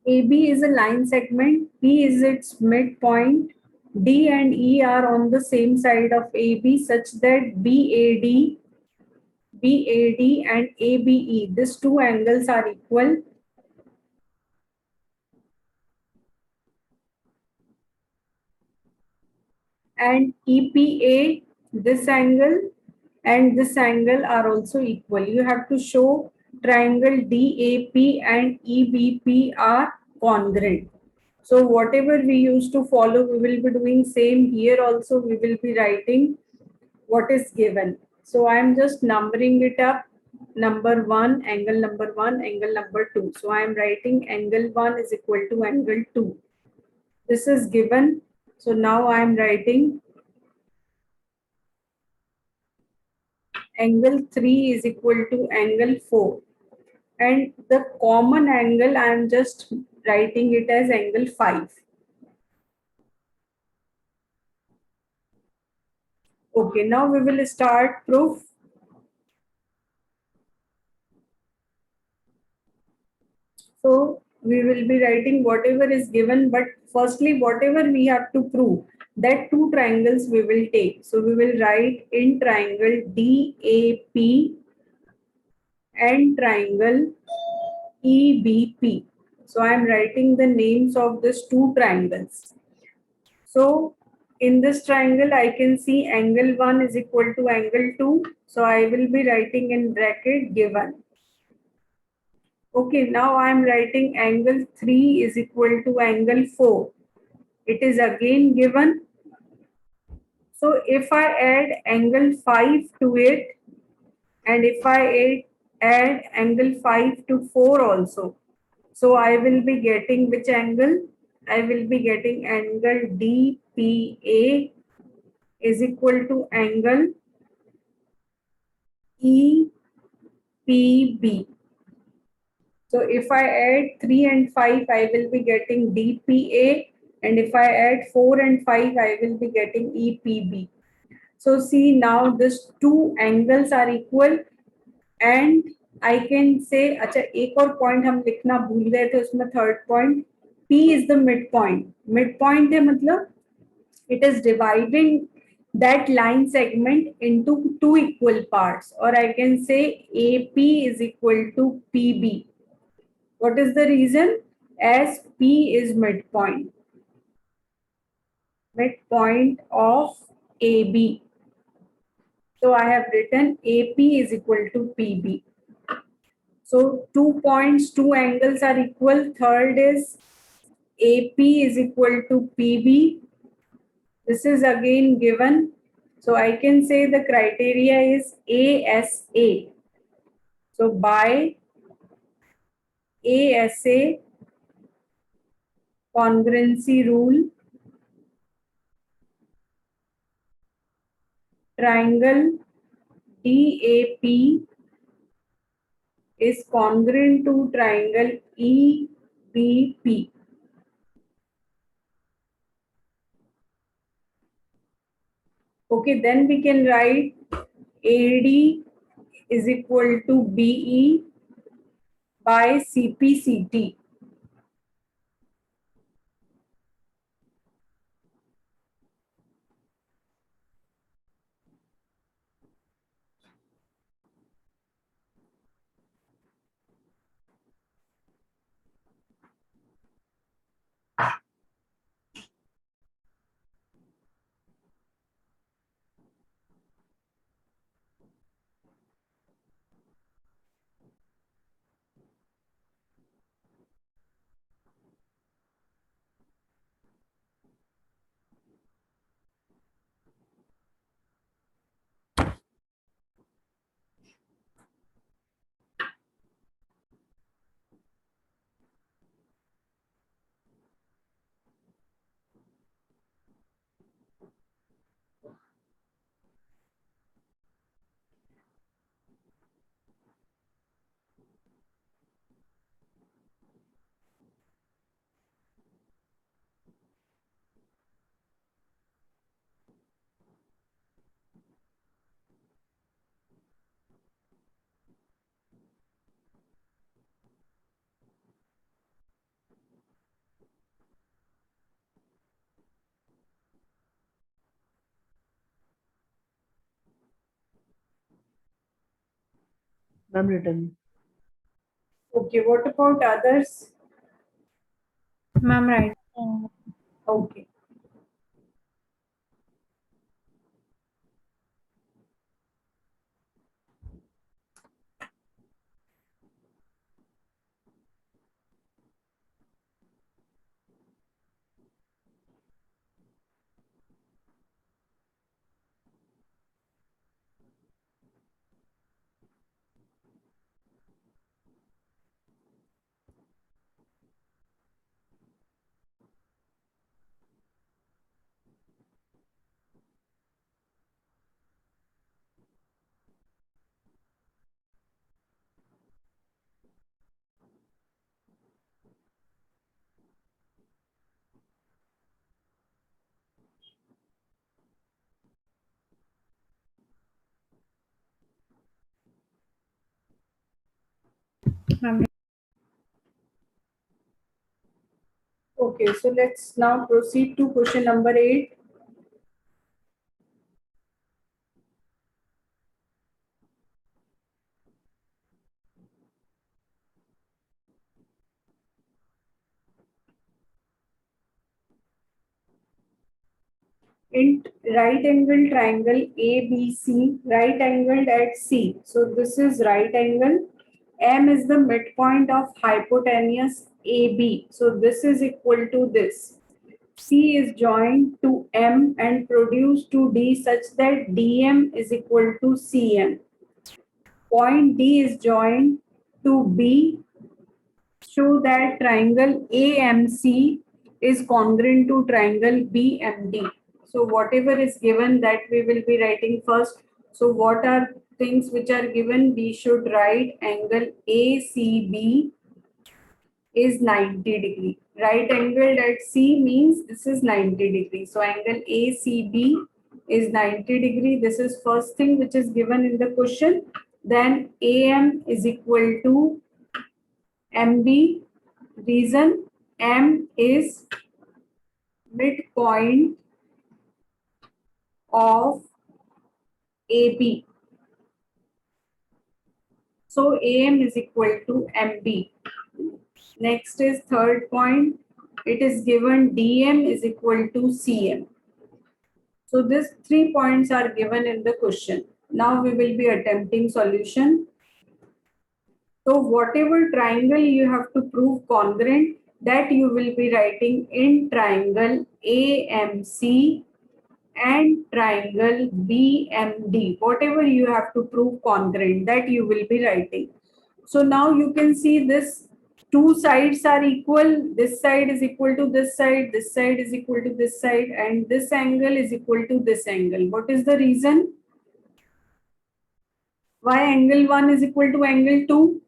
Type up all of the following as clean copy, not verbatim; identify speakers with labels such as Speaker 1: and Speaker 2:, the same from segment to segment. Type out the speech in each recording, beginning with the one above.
Speaker 1: AB is a line segment, P is its midpoint, D and E are on the same side of AB such that BAD and ABE, these two angles are equal. And EPA, this angle and this angle are also equal. You have to show triangle DAP and EBP are congruent. So whatever we used to follow, we will be doing same here also. We will be writing what is given. So I am just numbering it up. Number 1, angle number 1, angle number 2. So I am writing angle 1 is equal to angle 2. This is given. So now I am writing angle 3 is equal to angle 4. And the common angle, I am just writing it as angle 5. Okay, now we will start proof. So we will be writing whatever is given, but firstly, whatever we have to prove, that two triangles we will take. So we will write in triangle DAP and triangle EBP. So I am writing the names of these two triangles. So in this triangle, I can see angle 1 is equal to angle 2. So I will be writing in bracket given. Okay, now I am writing angle 3 is equal to angle 4. It is again given. So if I add angle 5 to it, and if I add angle 5 to 4 also, so I will be getting which angle? I will be getting angle DPA is equal to angle EPB. So if I add 3 and 5, I will be getting DPA, and if I add 4 and 5, I will be getting EPB. So see, now these two angles are equal, and I can say, अच्छा एक और point हम लिखना भूल गए थे उसमें, third point, P is the midpoint. Midpoint है मतलब it is dividing that line segment into two equal parts, or I can say AP is equal to PB. What is the reason? As P is midpoint of AB. So I have written AP is equal to PB. So 2 points, 2 angles are equal. Third is AP is equal to PB. This is again given. So I can say the criteria is ASA. So by ASA congruency rule, triangle DAP is congruent to triangle EBP. Okay, then we can write AD is equal to BE by CPCT.
Speaker 2: Ma'am, written.
Speaker 1: Okay, what about others?
Speaker 3: Ma'am, right.
Speaker 1: Okay.
Speaker 3: Ma'am,
Speaker 1: Okay, so let's now proceed to question number 8. In right angle triangle ABC, right angled at C. So this is right angle. M is the midpoint of hypotenuse AB. So this is equal to this. C is joined to M and produced to D such that DM is equal to CM. Point D is joined to B, show that triangle AMC is congruent to triangle BMD. So whatever is given, that we will be writing first. So what are things which are given? We should write angle ACB is 90 degree. Right angled at C means this is 90 degree. So angle ACB is 90 degree. This is first thing which is given in the question. Then AM is equal to MB. Reason, M is midpoint of AB. So AM is equal to MB. Next is third point. It is given DM is equal to CM. So these 3 points are given in the question. Now we will be attempting solution. So whatever triangle you have to prove congruent, that you will be writing in triangle AMC and triangle BMD. Whatever you have to prove congruent, that you will be writing. So now you can see this two sides are equal. This side is equal to this side is equal to this side, and this angle is equal to this angle. What is the reason? Why angle 1 is equal to angle 2?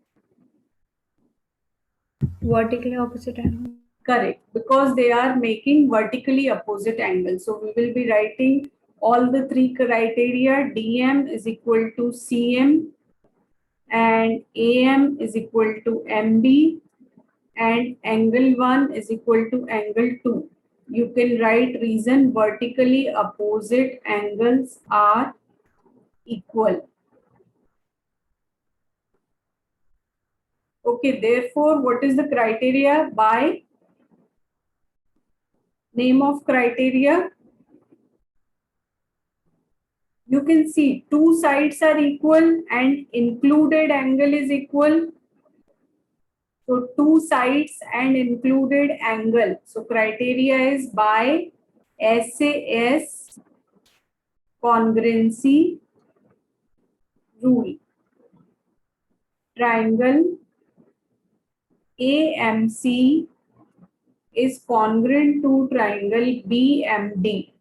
Speaker 3: vertically opposite angle.
Speaker 1: Correct, because they are making vertically opposite angles. So we will be writing all the 3 criteria. DM is equal to CM and AM is equal to MB and angle 1 is equal to angle 2. You can write reason vertically opposite angles are equal. Okay, therefore, what is the criteria? By name of criteria, you can see two sides are equal and included angle is equal. So two sides and included angle. So criteria is by SAS congruency rule. Triangle AMC is congruent to triangle BMD.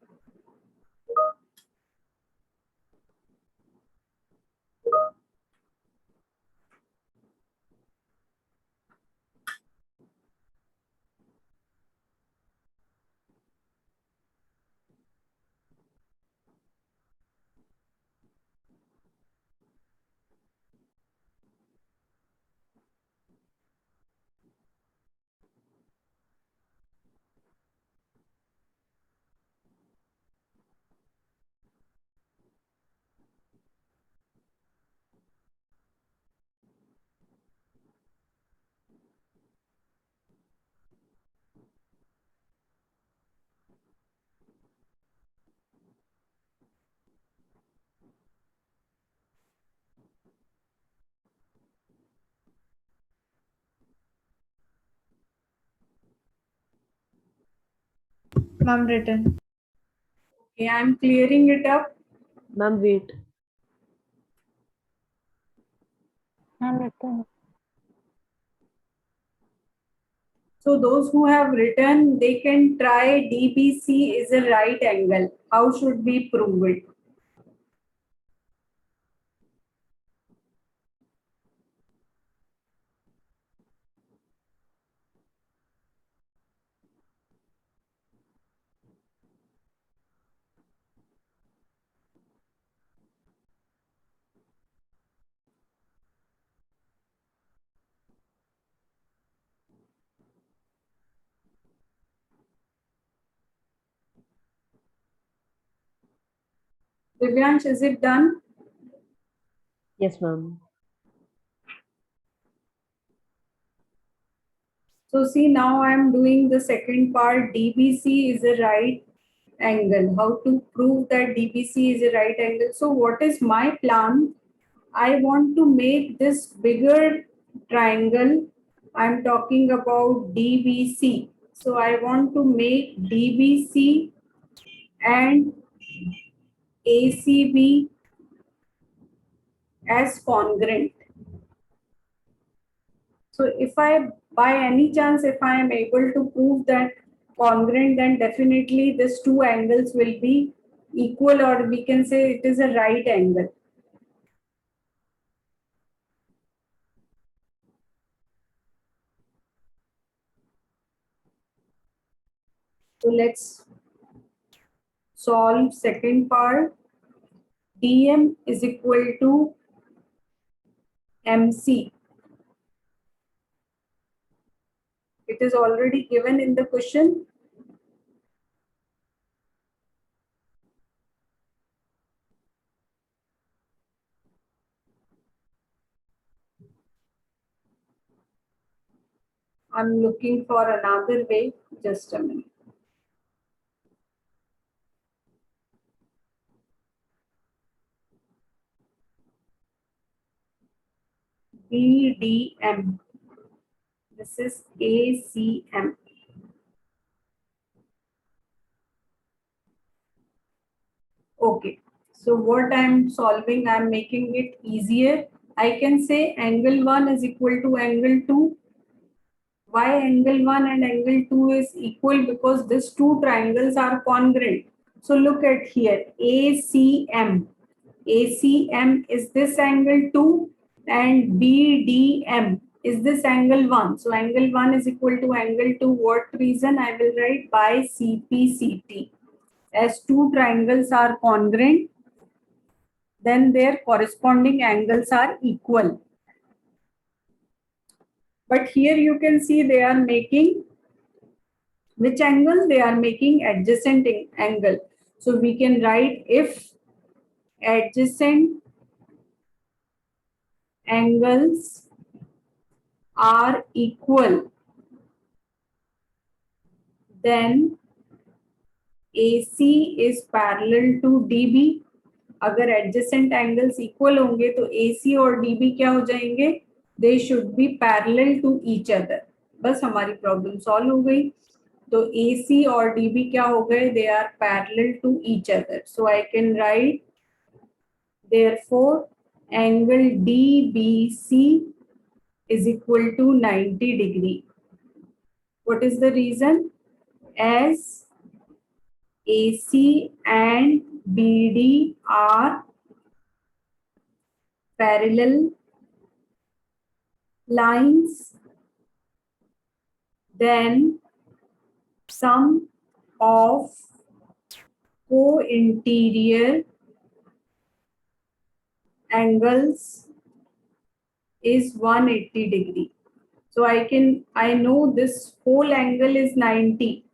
Speaker 3: Ma'am, written.
Speaker 1: Okay, I'm clearing it up.
Speaker 2: Ma'am, wait.
Speaker 4: Ma'am, written.
Speaker 1: So those who have written, they can try DBC is a right angle. How should we prove it? Divyansh, is it done?
Speaker 2: Yes, ma'am.
Speaker 1: So see, now I'm doing the second part. DBC is a right angle. How to prove that DBC is a right angle? So what is my plan? I want to make this bigger triangle. I'm talking about DBC. So I want to make DBC and ACB as congruent. So if I, by any chance, if I am able to prove that congruent, then definitely these two angles will be equal, or we can say it is a right angle. So let's solve second part. DM is equal to MC. It is already given in the question. I'm looking for another way. Just a minute. BDM. This is ACM. Okay. So what I'm solving, I'm making it easier. I can say angle 1 is equal to angle 2. Why angle 1 and angle 2 is equal? Because these two triangles are congruent. So look at here, ACM. ACM is this angle 2 and BDM is this angle 1. So angle 1 is equal to angle 2. What reason? I will write by CPCT. As two triangles are congruent, then their corresponding angles are equal. But here you can see they are making which angle? They are making adjacent angle. So we can write if adjacent angles are equal, then AC is parallel to DB. अगर adjacent angles equal होंगे तो AC और DB क्या हो जाएंगे? They should be parallel to each other. बस हमारी problem solve हो गई. तो AC और DB क्या हो गए? They are parallel to each other. So I can write, therefore angle DBC is equal to 90 degree. What is the reason? As AC and BD are parallel lines, then sum of co-interior angles is 180 degree. So I know this whole angle is 90.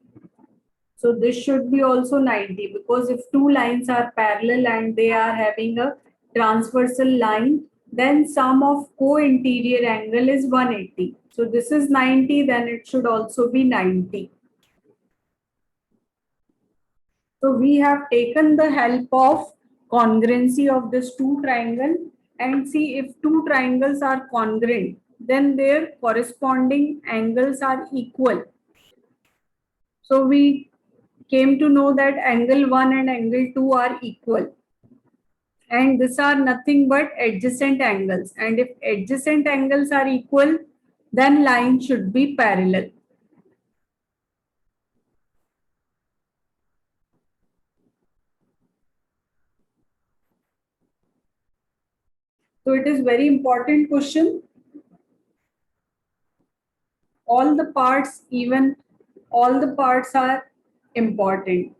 Speaker 1: So this should be also 90, because if two lines are parallel and they are having a transversal line, then sum of co-interior angle is 180. So this is 90, then it should also be 90. So we have taken the help of congruency of this two triangle and see if two triangles are congruent, then their corresponding angles are equal. So we came to know that angle 1 and angle 2 are equal. And these are nothing but adjacent angles. And if adjacent angles are equal, then line should be parallel. So it is very important question. All the parts, even all the parts are important.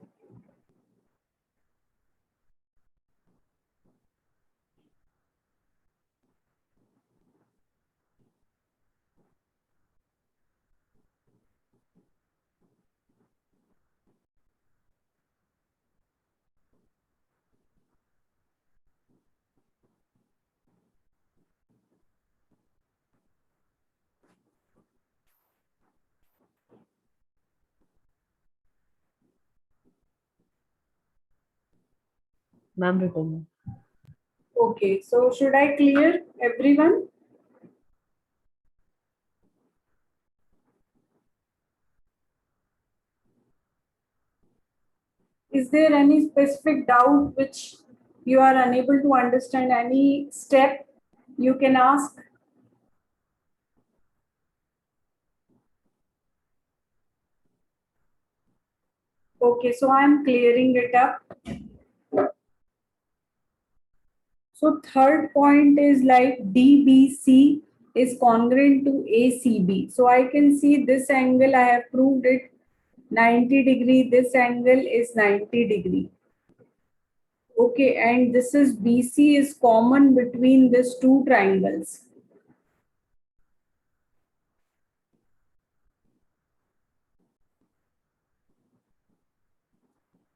Speaker 2: Ma'am, written.
Speaker 1: Okay, so should I clear everyone? Is there any specific doubt which you are unable to understand? Any step you can ask? Okay, so I am clearing it up. So third point is like DBC is congruent to ACB. So I can see this angle, I have proved it 90 degree, this angle is 90 degree. Okay, and this is BC is common between these two triangles.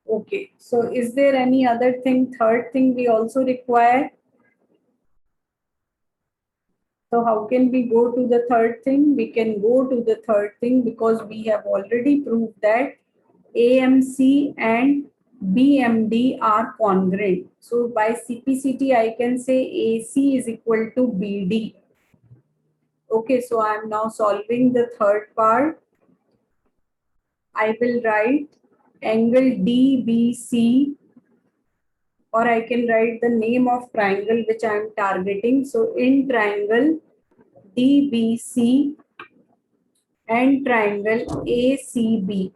Speaker 1: Okay, so is there any other thing, third thing we also require? So how can we go to the third thing? We can go to the third thing because we have already proved that AMC and BMD are congruent. So by CPCT, I can say AC is equal to BD. Okay, so I am now solving the third part. I will write angle DBC, or I can write the name of triangle which I am targeting. So in triangle DBC and triangle ACB.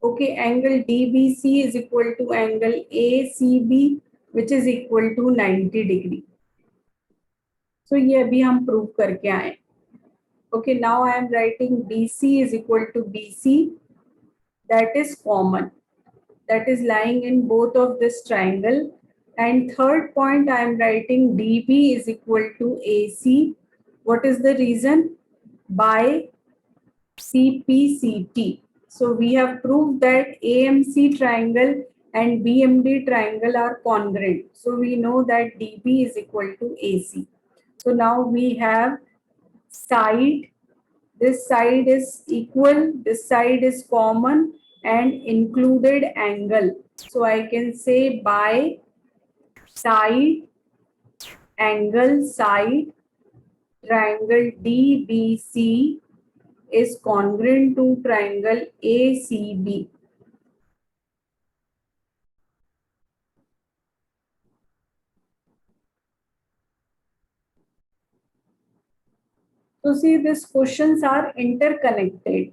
Speaker 1: Okay, angle DBC is equal to angle ACB, which is equal to 90 degree. So ये अभी हम prove करके आए. Okay, now I am writing BC is equal to BC. That is common. That is lying in both of this triangle. And third point, I am writing DB is equal to AC. What is the reason? By CPCT. So we have proved that AMC triangle and BMD triangle are congruent. So we know that DB is equal to AC. So now we have side. This side is equal, this side is common, and included angle. So I can say by side, angle side, triangle DBC is congruent to triangle ACB. So see, these questions are interconnected.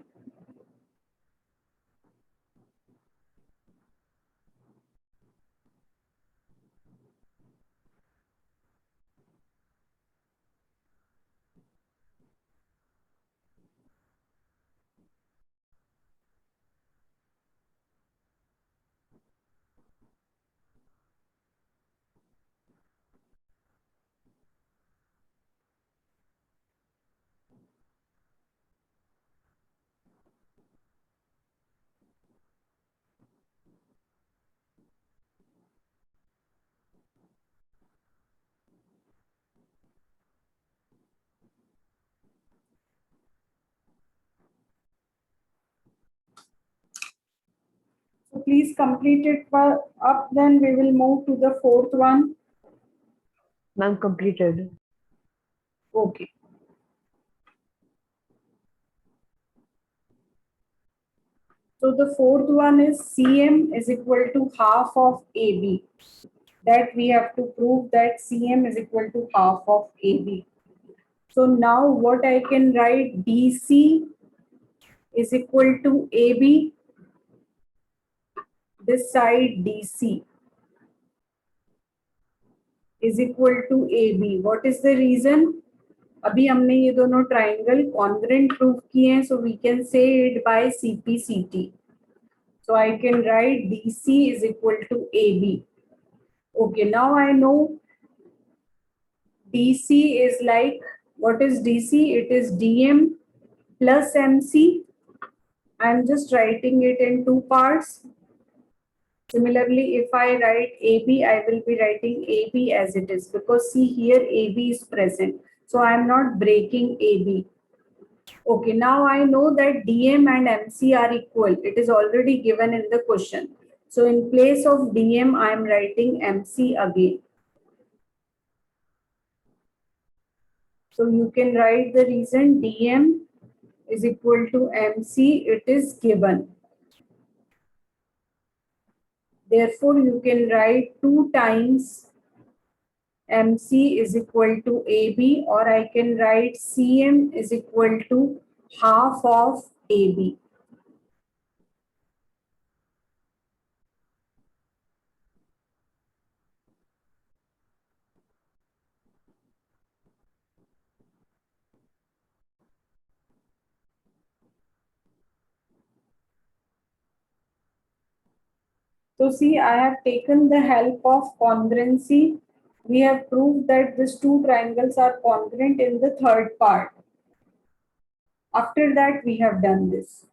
Speaker 1: So please complete it up, then we will move to the fourth one.
Speaker 2: Ma'am, completed.
Speaker 1: Okay. So the fourth one is CM is equal to half of AB. That we have to prove that CM is equal to half of AB. So now what I can write, DC is equal to AB, this side DC is equal to AB. What is the reason? अभी हमने ये दोनों triangle congruent prove किए हैं, so we can say it by CPCT. So I can write DC is equal to AB. Okay, now I know DC is like, what is DC? It is DM plus MC. I am just writing it in two parts. Similarly, if I write AB, I will be writing AB as it is, because see here AB is present. So I am not breaking AB. Okay, now I know that DM and MC are equal. It is already given in the question. So in place of DM, I am writing MC again. So you can write the reason DM is equal to MC. It is given. Therefore, you can write 2 times MC is equal to AB, or I can write CM is equal to half of AB. So see, I have taken the help of congruency. We have proved that these two triangles are congruent in the third part. After that, we have done this.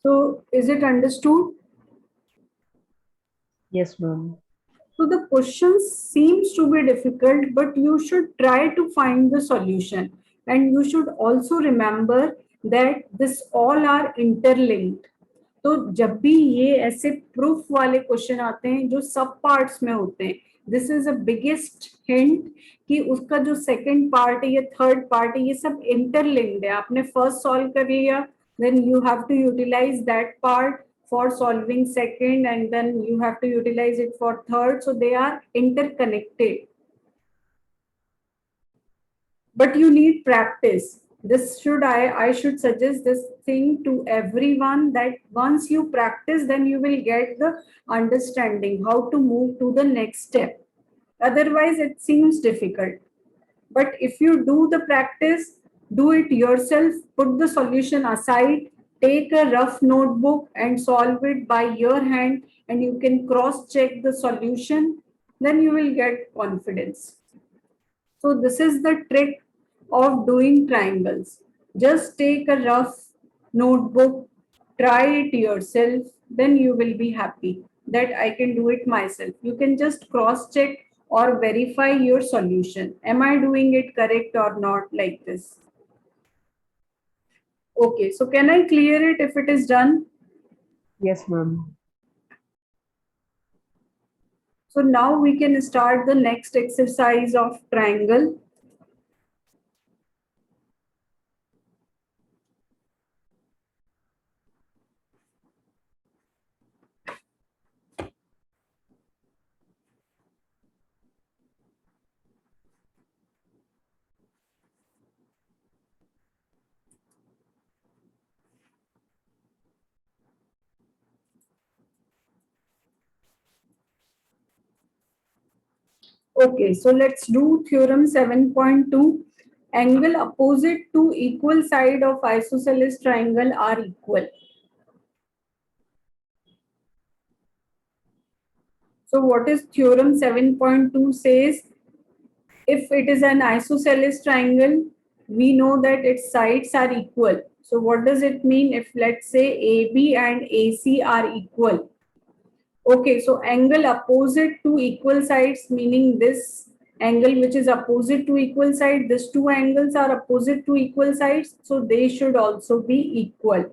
Speaker 1: So is it understood?
Speaker 2: Yes, ma'am.
Speaker 1: So the question seems to be difficult, but you should try to find the solution. And you should also remember that this all are interlinked. तो जब भी ये ऐसे proof वाले question आते हैं जो सब पार्ट्स में होते हैं, this is a biggest hint कि उसका जो सेकंड पार्ट है या थर्ड पार्ट है, ये सब इंटरलिंक्ड है. आपने फर्स्ट सॉल्व कर लिया, then you have to utilize that part for solving second, and then you have to utilize it for third, so they are interconnected. But you need practice. This should I should suggest this thing to everyone, that once you practice, then you will get the understanding how to move to the next step. Otherwise it seems difficult. But if you do the practice, do it yourself, put the solution aside, take a rough notebook and solve it by your hand, and you can cross check the solution, then you will get confidence. So this is the trick of doing triangles. Just take a rough notebook, try it yourself, then you will be happy that I can do it myself. You can just cross check or verify your solution. Am I doing it correct or not, like this? Okay, so can I clear it if it is done?
Speaker 2: Yes, ma'am.
Speaker 1: So now we can start the next exercise of triangle. Okay, so let's do theorem 7.2. Angle opposite to equal side of isosceles triangle are equal. So what is theorem 7.2 says? If it is an isosceles triangle, we know that its sides are equal. So what does it mean if, let's say, AB and AC are equal? Okay, so angle opposite to equal sides, meaning this angle which is opposite to equal side, these two angles are opposite to equal sides, so they should also be equal.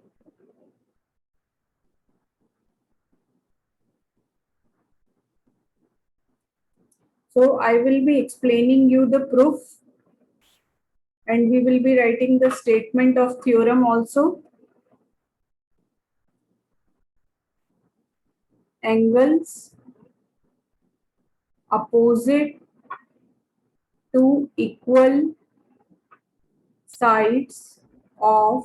Speaker 1: So I will be explaining you the proof, and we will be writing the statement of theorem also. Angles opposite to equal sides of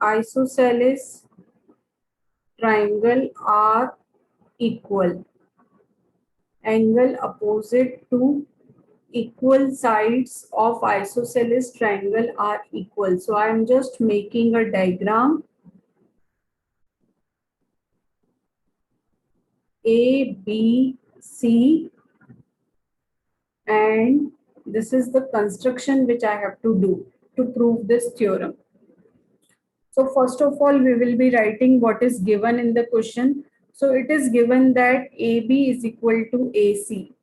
Speaker 1: isosceles triangle are equal. Angle opposite to equal sides of isosceles triangle are equal. So I am just making a diagram. A, B, C, and this is the construction which I have to do to prove this theorem. So first of all, we will be writing what is given in the question. So it is given that AB is equal to AC.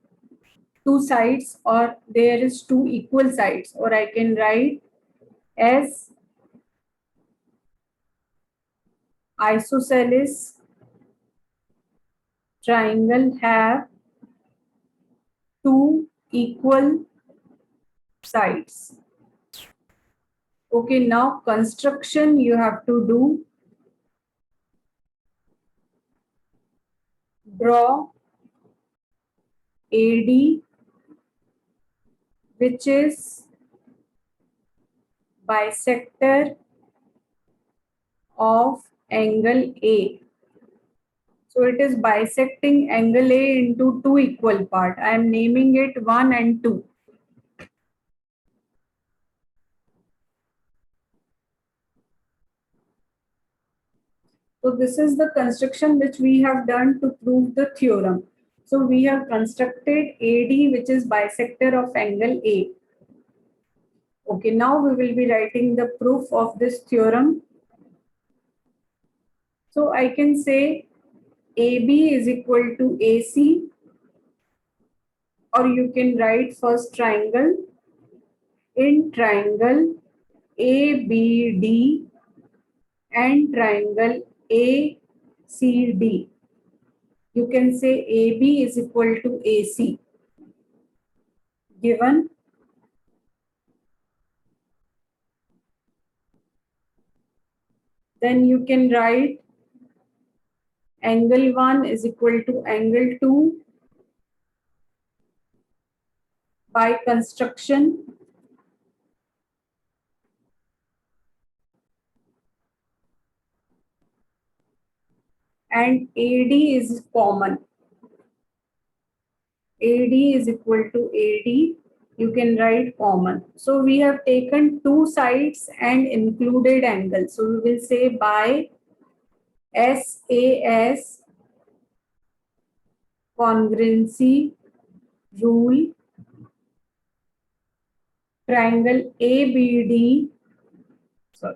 Speaker 1: Two sides, or there is two equal sides, or I can write as isosceles triangle have two equal sides. Okay, now construction you have to do. Draw AD, which is bisector of angle A. So it is bisecting angle A into two equal parts. I am naming it 1 and 2. So this is the construction which we have done to prove the theorem. So we have constructed AD, which is bisector of angle A. Okay, now we will be writing the proof of this theorem. So I can say AB is equal to AC, or you can write first triangle. In triangle ABD and triangle ACD, you can say AB is equal to AC. Given then you can write angle 1 is equal to angle 2 by construction. And AD is common. AD is equal to AD. You can write common. So we have taken two sides and included angle. So we will say by SAS congruency rule, triangle ABD, sorry,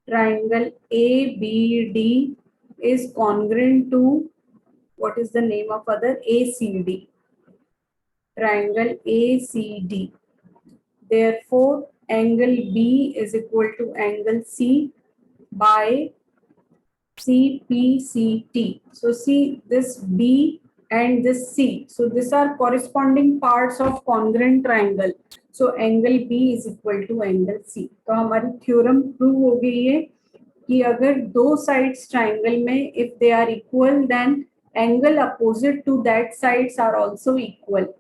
Speaker 1: triangle ABD is congruent to, what is the name of other, ACD, triangle ACD. Therefore, angle B is equal to angle C by CPCT. So see this B and this C. So these are corresponding parts of congruent triangle. So angle B is equal to angle C. तो हमारी theorem prove हो गई है कि अगर दो sides triangle में if they are equal then angle opposite to that sides are also equal.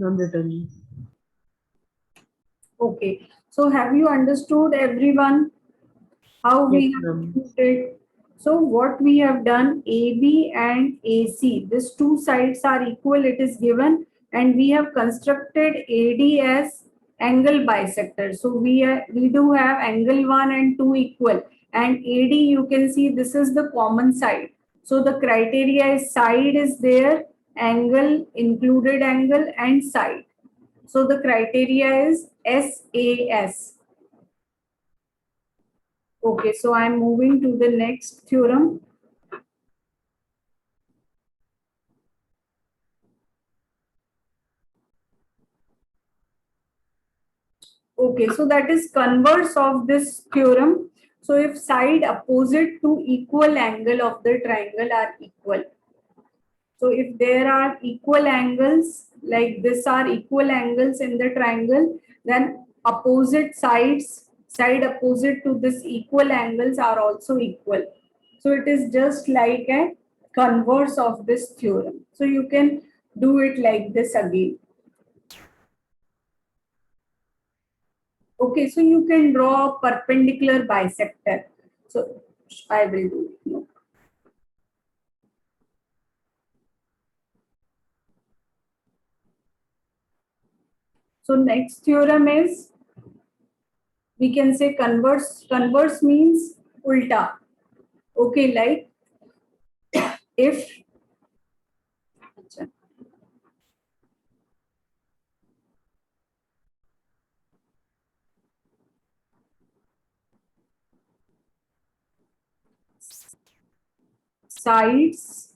Speaker 2: Ma'am, written.
Speaker 1: Okay. So have you understood everyone how we
Speaker 2: Yes,
Speaker 1: have
Speaker 2: ma'am.
Speaker 1: proved it? So what we have done, AB and AC, these two sides are equal, it is given, and we have constructed AD as angle bisector. So we do have angle 1 and 2 equal, and AD you can see this is the common side. So the criteria is side is there, angle, included angle, and side. So the criteria is SAS. Okay, so I'm moving to the next theorem. Okay, so that is converse of this theorem. So if side opposite to equal angle of the triangle are equal. So if there are equal angles, like this are equal angles in the triangle, then opposite sides, side opposite to this equal angles are also equal. So it is just like a converse of this theorem. So you can do it like this again. Okay, so you can draw a perpendicular bisector. So I will do it. No. So next theorem is, we can say converse. Converse means ulta. Okay, like if sides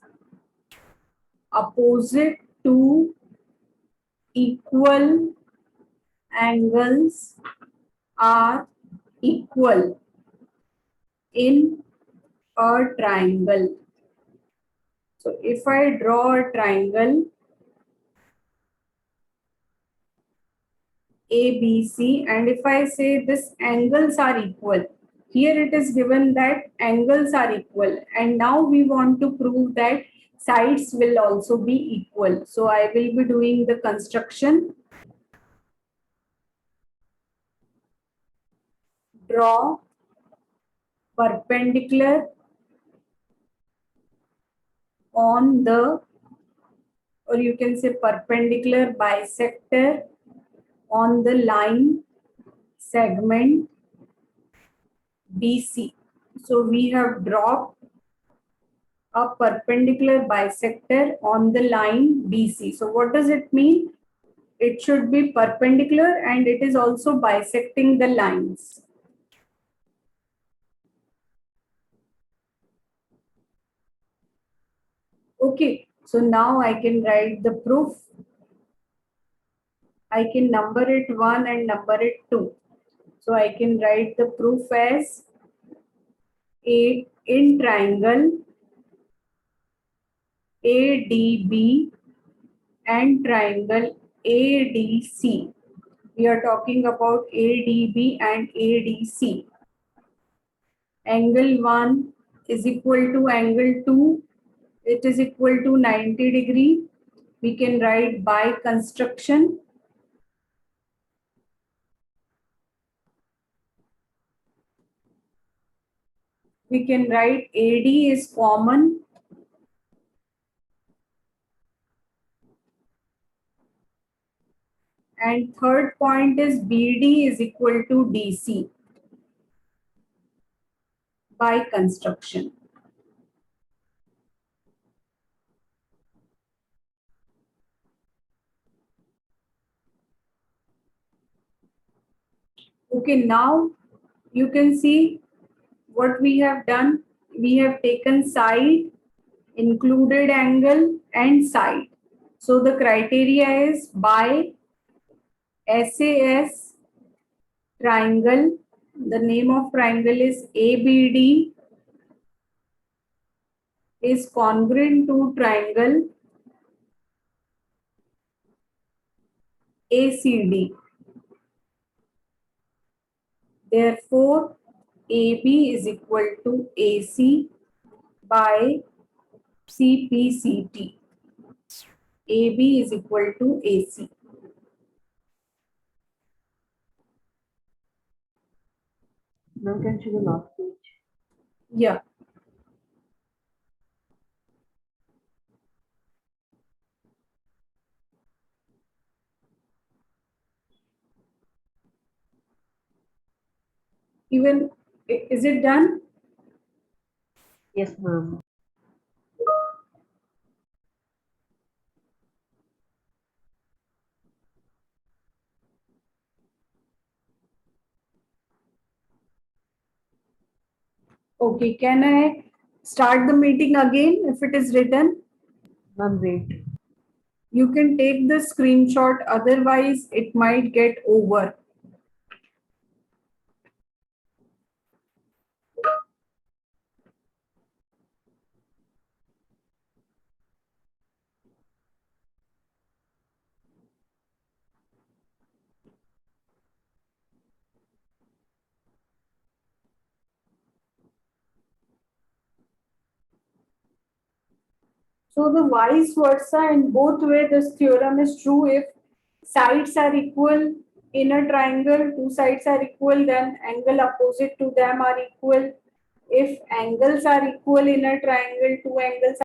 Speaker 1: opposite to equal angles are equal in a triangle. So if I draw a triangle ABC, and if I say this angles are equal, here it is given that angles are equal, and now we want to prove that sides will also be equal. So I will be doing the construction. Draw perpendicular on the, or you can say perpendicular bisector on the line segment BC. So we have dropped a perpendicular bisector on the line BC. So what does it mean? It should be perpendicular and it is also bisecting the lines. Okay, so now I can write the proof. I can number it 1 and number it 2. So I can write the proof as a in triangle ADB and triangle ADC. We are talking about ADB and ADC. Angle 1 is equal to angle 2. It is equal to 90 degree. We can write by construction. We can write AD is common. And third point is BD is equal to DC by construction. Okay, now you can see what we have done. We have taken side, included angle, and side. So the criteria is by SAS triangle. The name of triangle is ABD is congruent to triangle ACD. Therefore, AB is equal to AC by CPCT. AB is equal to AC.
Speaker 2: Now can show the last page.
Speaker 1: Yeah. Even, is it done?
Speaker 2: Yes, ma'am.
Speaker 1: Okay, can I start the meeting again if it is written?
Speaker 2: Ma'am, wait.
Speaker 1: You can take the screenshot, otherwise it might get over. So the vice versa, in both way this theorem is true. If sides are equal in a triangle, two sides are equal, then angle opposite to them are equal. If angles are equal in a triangle, two angles